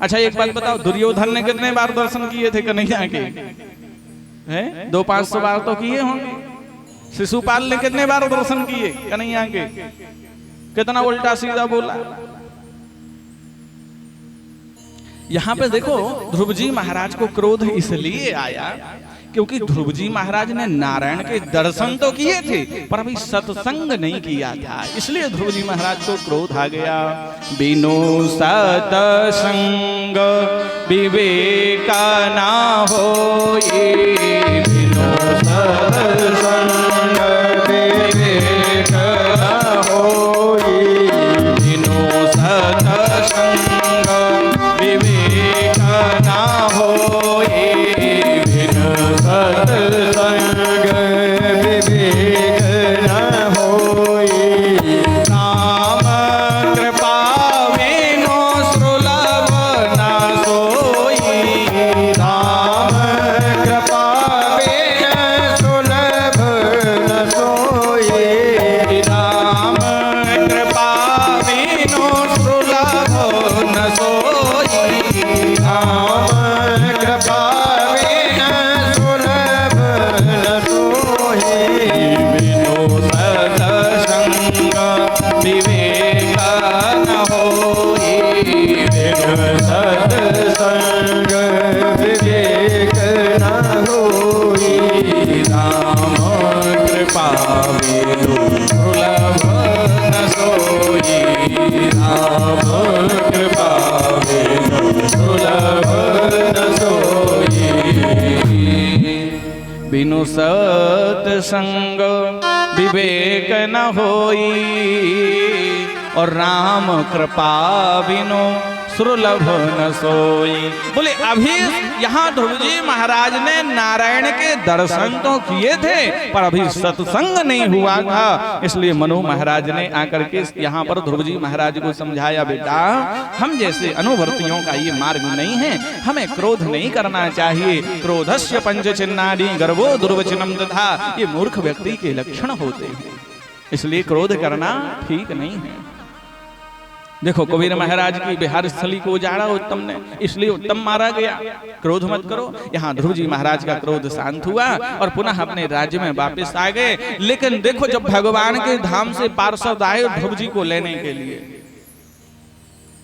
अच्छा एक बात बताओ, दुर्योधन ने कितने बार दर्शन किए थे कन्हैया के? हैं 200-500 बार तो किए होंगे। शिशुपाल ने कितने बार दर्शन किए कन्हैया के? कितना उल्टा सीधा बोला। यहाँ पे देखो ध्रुव जी महाराज को क्रोध इसलिए आया क्योंकि ध्रुव जी महाराज ने नारायण के दर्शन तो किए थे पर अभी सत्संग नहीं किया था, इसलिए ध्रुव जी महाराज को क्रोध आ गया। बिनु सत्संग विवेक ना होए, बिनु सत्संग विवेक ना होए, बिनु सत्संग विवेक ना होए, बिनु सत्संग विवेक न होए। नाम कृपा बिनु सुलभ न सोई, नाम कृपा बिनु सुलभ न सोई, नाम कृपा बिनु सुलभ न सोई, नाम कृपा विवेक न होए, सत्संग विवेक न होए, राम कृपा बिनु सुलभ न सोई, राम कृपा बिनु सुलभ न सोई, बिनु सत्संग विवेक न होई और राम कृपा बिनु सुलभ न सोई। बोले अभी यहाँ ध्रुव जी महाराज ने नारायण के दर्शन तो किए थे पर अभी सत्संग नहीं हुआ था, इसलिए मनु महाराज ने आकर के यहाँ पर ध्रुव जी महाराज को समझाया, बेटा हम जैसे अनुवर्तियों का ये मार्ग नहीं है, हमें क्रोध नहीं करना चाहिए। क्रोधस्य पंच चिन्हानि गर्वो दुर्वचनम तथा, ये मूर्ख व्यक्ति के लक्षण होते हैं, इसलिए क्रोध करना ठीक नहीं है। देखो कबीर महाराज की बिहार स्थली को उजाड़ा उत्तम ने, इसलिए उत्तम मारा गया। क्रोध मत करो। यहाँ ध्रुव जी महाराज का क्रोध शांत हुआ और पुनः अपने राज्य में वापस आ गए। लेकिन देखो जब भगवान के धाम से पार्षद आए ध्रुव जी को लेने के लिए,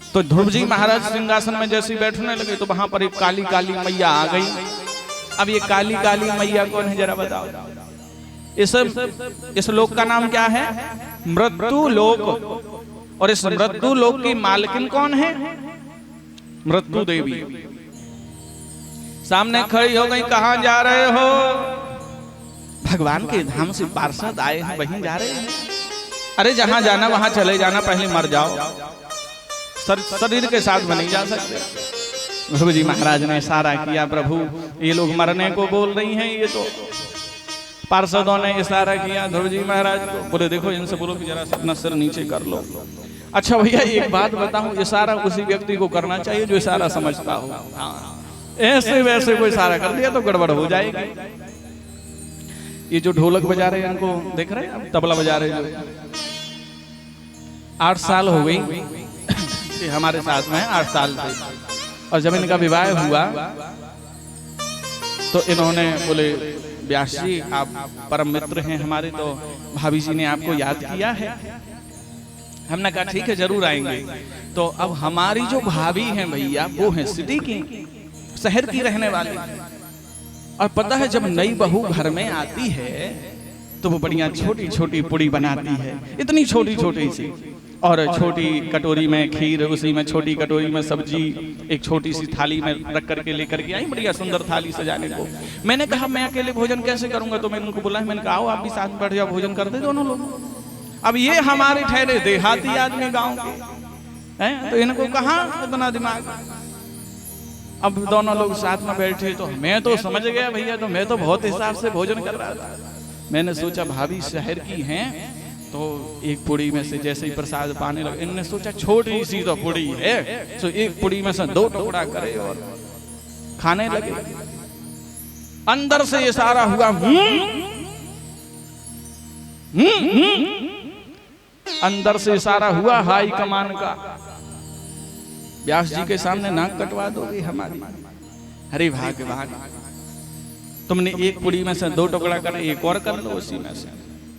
तो ध्रुव जी महाराज सिंहासन में जैसे बैठने लगे तो वहां पर एक काली काली मैया आ गई। अब ये काली काली मैया कौन है जरा बताओ? इस लोक का नाम क्या है? मृत्यु लोक। और इस मृत्यु लोक की मालकिन कौन है? मृत्यु देवी। सामने खड़ी हो गई, कहां जा रहे हो? भगवान के धाम से पार्षद आए हैं, वहीं जा रहे हैं। अरे जहां जाना वहां चले जाना, पहले मर जाओ, शरीर के साथ में नहीं जा सकते। ध्रुव जी महाराज ने इशारा किया, प्रभु ये लोग मरने को बोल रही हैं। ये तो पार्षदों ने इशारा किया ध्रुव जी महाराज को, बोले देखो इनसे बोलो कि जरा अपना सिर नीचे कर लो। अच्छा भैया एक बात बताऊं, इशारा उसी व्यक्ति को करना चाहिए जो इशारा समझता हो। ऐसे वैसे कोई इशारा कर दिया तो गड़बड़ हो जाएगी। ये जो ढोलक बजा रहे हैं इनको देख रहे हैं, तबला बजा रहे हैं, जो 8 साल हो गई हमारे साथ में, 8 साल से। और जब इनका विवाह हुआ तो इन्होंने बोले व्यास जी आप परम मित्र हैं हमारे, तो भाभी जी ने आपको याद किया है। हमने कहा ठीक है जरूर आएंगे। तो अब हमारी जो भाभी हैं भैया वो हैं सिटी की, शहर की रहने वाली। और पता है जब नई बहू घर में आती है तो वो बढ़िया छोटी छोटी पुड़ी बनाती है, इतनी छोटी छोटी सी, और छोटी कटोरी में खीर, उसी में छोटी कटोरी में सब्जी, एक छोटी सी थाली में रख करके लेकर के आई, बढ़िया सुंदर थाली सजाने को। मैंने कहा मैं अकेले भोजन कैसे करूंगा, तो मैंने उनको बुलाया, मैंने कहा आओ आप भी साथ बैठ जाओ, भोजन कर दे दोनों लोग। अब ये हमारे ठहरे देहाती आदमी गांव के हैं, तो इनको कहाँ इतना दिमाग। अब दोनों लोग साथ में बैठे तो मैं तो समझ गया भैया, तो मैं तो बहुत हिसाब से भोजन कर रहा था। मैंने सोचा भाभी शहर की हैं तो एक पुड़ी में से जैसे ही प्रसाद पाने लगे, इन्होंने सोचा छोटी सी तो पुड़ी है, तो एक पुड़ी में से 2 टुकड़ा करे और खाने लगे। अंदर से इशारा हुआ अंदर से इशारा हुआ हाई कमान का। व्यास जी के सामने नाक कटवा दोगे हमारी? अरे भगवान, तुमने एक पुड़ी में से 2 टुकड़ा कर, एक और कर लो उसी में से।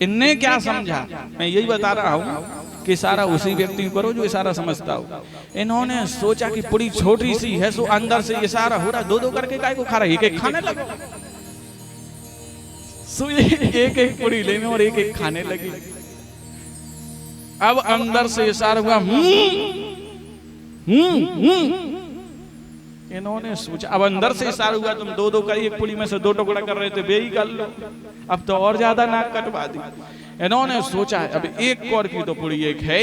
इनने क्या समझा, मैं यही बता रहा हूँ कि इशारा उसी व्यक्ति को करो जो इशारा समझता हो। इन्होंने सोचा कि पुड़ी छोटी सी है, सो अंदर से इशारा हो रहा, 2-2 करके काय को खा रहा है, एक-एक खाने लगो। सो एक-एक पुड़ी लेने और एक-एक खाने लगी। अब अंदर से इशारा हुआ, इन्होंने सोचा, अब अंदर से इशारा हुआ, तुम 2-2 कर, एक पुड़ी में से 2 टुकड़ा कर रहे थे, बे ही कर लो, अब तो और ज्यादा नाक कटवा दी। इन्होंने सोचा अब एक कौर की तो पुड़ी एक है,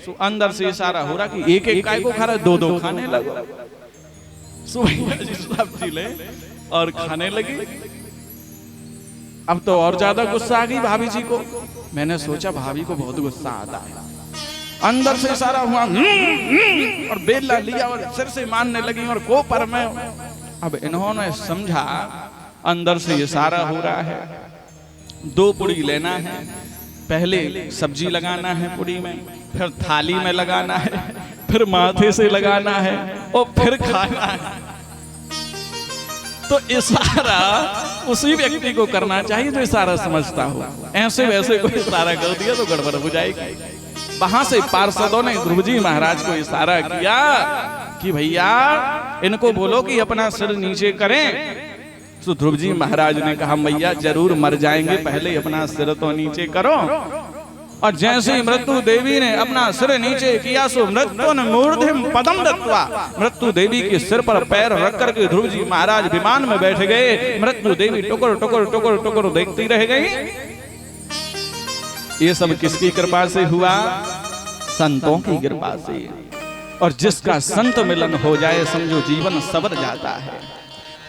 सो अंदर से इशारा हो रहा कि एक-एक काय को खा रहा है, 2-2 खाने लगो। सो सब्जी ले और खाने लगी। अब तो और ज्यादा गुस्सा आ गई भाभी जी को। मैंने सोचा भाभी को बहुत गुस्सा आता है। अंदर से इशारा हुआ और बेला लिया और सिर से मारने लगी और कोपर में। अब इन्होंने समझा अंदर से इशारा हो रहा है, 2 पुड़ी लेना है, पहले सब्जी लगाना है पुड़ी में, फिर थाली में लगाना है, फिर माथे से लगाना है और फिर खाना है। तो इशारा उसी व्यक्ति को करना चाहिए जो इशारा समझता हो। ऐसे वैसे कोई इशारा कर दिया तो गड़बड़ हो जाएगी। वहां से पार्षदों ने ध्रुव जी महाराज को इशारा किया कि भैया इनको बोलो कि अपना सिर नीचे करें। तो ध्रुव जी महाराज ने कहा भैया जरूर मर जाएंगे, पहले अपना सिर तो नीचे करो। और जैसे ही मृत्यु देवी ने अपना सिर नीचे किया, सो मृत्यु ने मूर्धम पदम दत्वा, मृत्यु देवी के सिर पर पैर रख करके ध्रुव जी महाराज विमान में बैठ गए। मृत्यु देवी टुकुर टुकुर टुकुर टुकुर देखती रह गई। ये सब किसकी कृपा से हुआ? संतों की कृपा से। और जिसका संत मिलन हो जाए समझो जीवन सवर जाता है।